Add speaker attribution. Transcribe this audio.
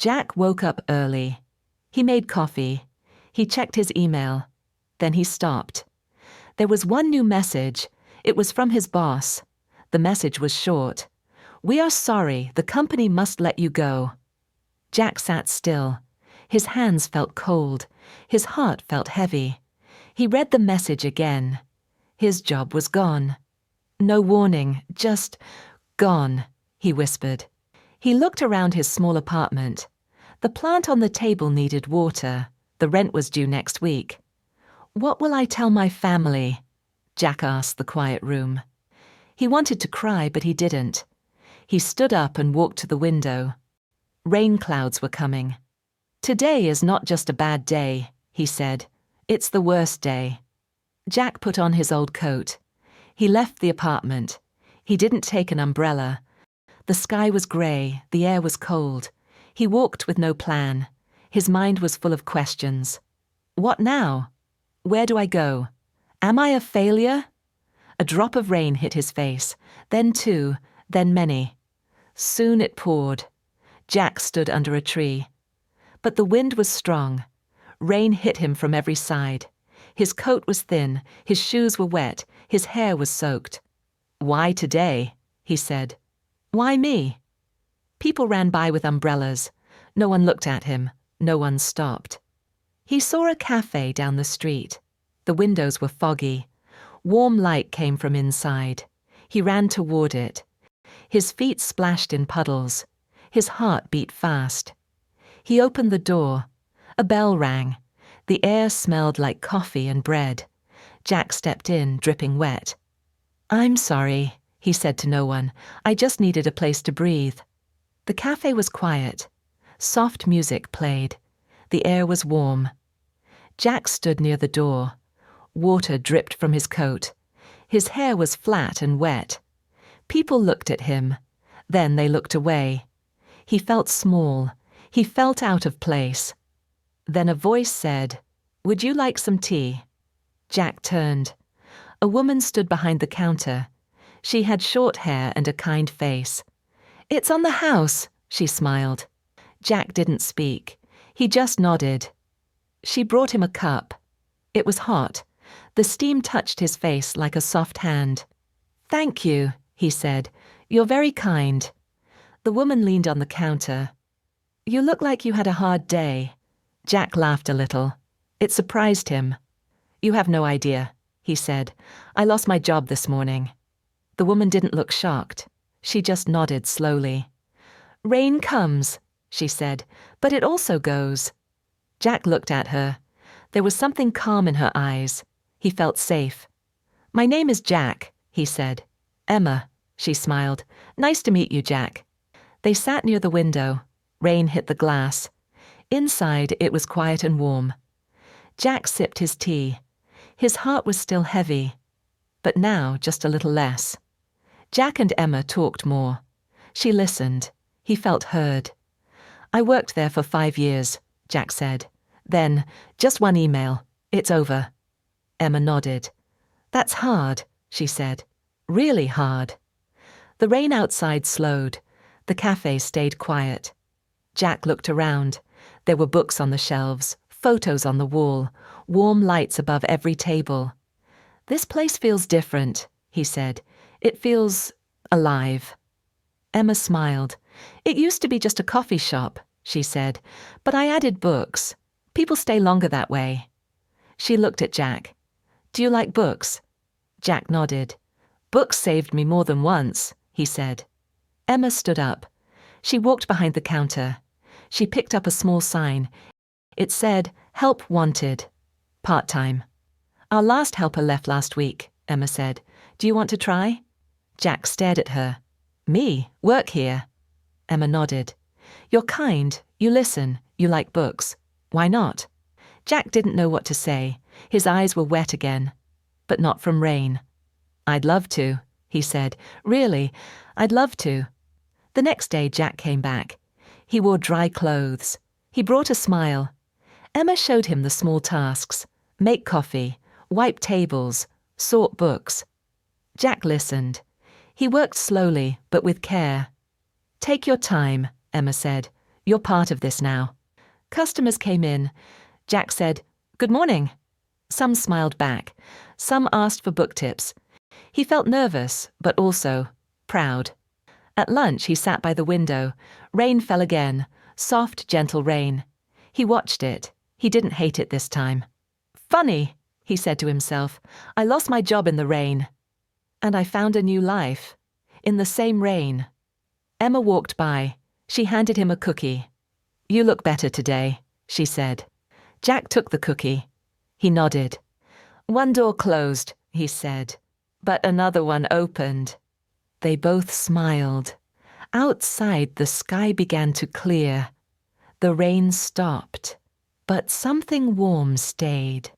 Speaker 1: Jack woke up early. He made coffee. He checked his email. Then he stopped. There was one new message. It was from his boss. The message was short. "We are sorry, the company must let you go." Jack sat still. His hands felt cold. His heart felt heavy. He read the message again. His job was gone. No warning, just gone, he whispered. He looked around his small apartment. The plant on the table needed water. The rent was due next week. "What will I tell my family?" Jack asked the quiet room. He wanted to cry, but he didn't. He stood up and walked to the window. Rain clouds were coming. "Today is not just a bad day," he said. "It's the worst day." Jack put on his old coat. He left the apartment. He didn't take an umbrella. The sky was grey, the air was cold. He walked with no plan. His mind was full of questions. What now? Where do I go? Am I a failure? A drop of rain hit his face, then two, then many. Soon it poured. Jack stood under a tree. But the wind was strong. Rain hit him from every side. His coat was thin, his shoes were wet, his hair was soaked. "Why today?" he said. "Why me?" People ran by with umbrellas. No one looked at him. No one stopped. He saw a cafe down the street. The windows were foggy. Warm light came from inside. He ran toward it. His feet splashed in puddles. His heart beat fast. He opened the door. A bell rang. The air smelled like coffee and bread. Jack stepped in, dripping wet. "I'm sorry," he said to no one. "I just needed a place to breathe." The cafe was quiet. Soft music played. The air was warm. Jack stood near the door. Water dripped from his coat. His hair was flat and wet. People looked at him. Then they looked away. He felt small. He felt out of place. Then a voice said, "Would you like some tea?" Jack turned. A woman stood behind the counter. She had short hair and a kind face. "It's on the house," she smiled. Jack didn't speak. He just nodded. She brought him a cup. It was hot. The steam touched his face like a soft hand. "Thank you," he said. "You're very kind." The woman leaned on the counter. "You look like you had a hard day." Jack laughed a little. It surprised him. "You have no idea," he said. "I lost my job this morning." The woman didn't look shocked. She just nodded slowly. "Rain comes," she said, "but it also goes." Jack looked at her. There was something calm in her eyes. He felt safe. "My name is Jack," he said. "Emma," she smiled. "Nice to meet you, Jack." They sat near the window. Rain hit the glass. Inside, it was quiet and warm. Jack sipped his tea. His heart was still heavy, but now just a little less. Jack and Emma talked more. She listened. He felt heard. "I worked there for 5 years," Jack said. Then, "Just one email. It's over." Emma nodded. "That's hard," she said. "Really hard." The rain outside slowed. The cafe stayed quiet. Jack looked around. There were books on the shelves, photos on the wall, warm lights above every table. "This place feels different," he said. "It feels alive." Emma smiled. "It used to be just a coffee shop," she said, "but I added books. People stay longer that way." She looked at Jack. "Do you like books?" Jack nodded. "Books saved me more than once," he said. Emma stood up. She walked behind the counter. She picked up a small sign. It said, "Help wanted. Part-time." "Our last helper left last week," Emma said. "Do you want to try?" Jack stared at her. "Me? Work here?" Emma nodded. "You're kind. You listen. You like books. Why not?" Jack didn't know what to say. His eyes were wet again. But not from rain. "I'd love to," he said. "Really, I'd love to." The next day Jack came back. He wore dry clothes. He brought a smile. Emma showed him the small tasks. Make coffee, wipe tables, sort books. Jack listened. He worked slowly, but with care. "Take your time," Emma said. You're part of this now. Customers came in. Jack said, "Good morning." Some smiled back. Some asked for book tips. He felt nervous, but also proud. At lunch, he sat by the window. Rain fell again, soft, gentle rain. He watched it. He didn't hate it this time. "Funny," he said to himself. "I lost my job in the rain. And I found a new life. In the same rain." Emma walked by. She handed him a cookie. "You look better today," she said. Jack took the cookie. He nodded. "One door closed," he said, "but another one opened." They both smiled. Outside, the sky began to clear. The rain stopped, but something warm stayed.